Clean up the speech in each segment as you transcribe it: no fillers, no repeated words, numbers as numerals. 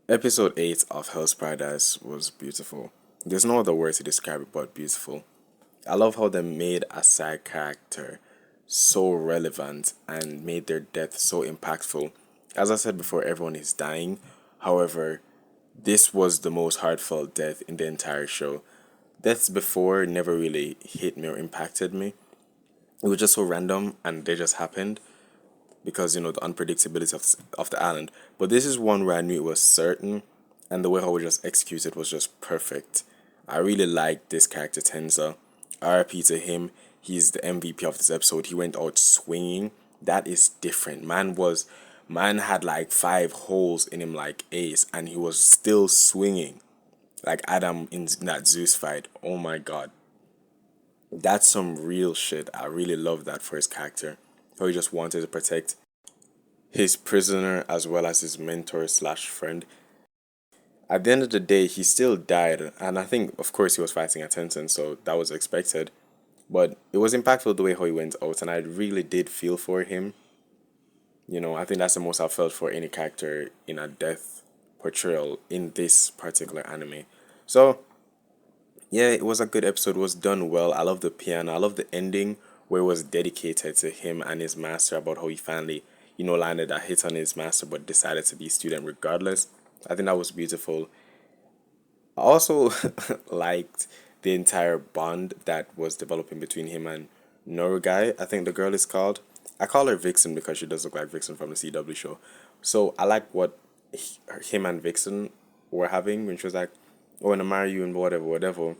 Episode 8 of Hell's Paradise was beautiful. There's no other word to describe it but beautiful. I love how they made a side character so relevant and made their death so impactful. As I said before, everyone is dying. However, this was the most heartfelt death in the entire show. Deaths before never really hit me or impacted me. It was just so random and they just happened because the unpredictability of the island. But this is one where I knew it was certain, and the way how we just executed was just perfect. I really liked this character Tenza. RIP to him. He's the MVP of this episode. He went out swinging. That is different. Man had like five holes in him like Ace, and he was still swinging like Adam in that Zeus fight. Oh my god, that's some real shit. I really love that for his character. How he just wanted to protect his prisoner as well as his mentor slash friend. At the end of the day, he still died, and I think, of course, he was fighting at Tencent, so that was expected. But it was impactful the way how he went out, and I really did feel for him. I think that's the most I've felt for any character in a death portrayal in this particular anime. So, yeah, it was a good episode. It was done well. I love the piano. I love the ending where it was dedicated to him and his master about how he finally, landed a hit on his master but decided to be a student regardless. I think that was beautiful. I also liked the entire bond that was developing between him and Norugai. I think the girl is called. I call her Vixen because she does look like Vixen from the CW show. So I like what him and Vixen were having when she was like, "Oh, I want to marry you and whatever, whatever."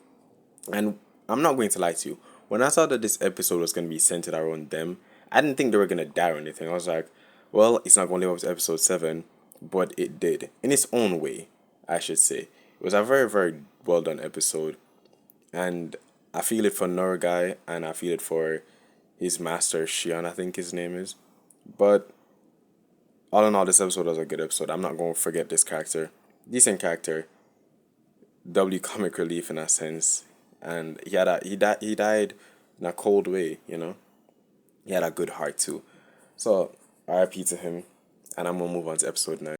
And I'm not going to lie to you. When I saw that this episode was going to be centered around them, I didn't think they were going to die or anything. I was like, well, it's not going to live up to episode 7, but it did. In its own way, I should say. It was a very, very well done episode. And I feel it for Norugai, and I feel it for his master, Shion, I think his name is. But all in all, this episode was a good episode. I'm not going to forget this character. Decent character. W comic relief in a sense, and he died in a cold way. He had a good heart too. So RIP to him, and I'm gonna move on to episode 9.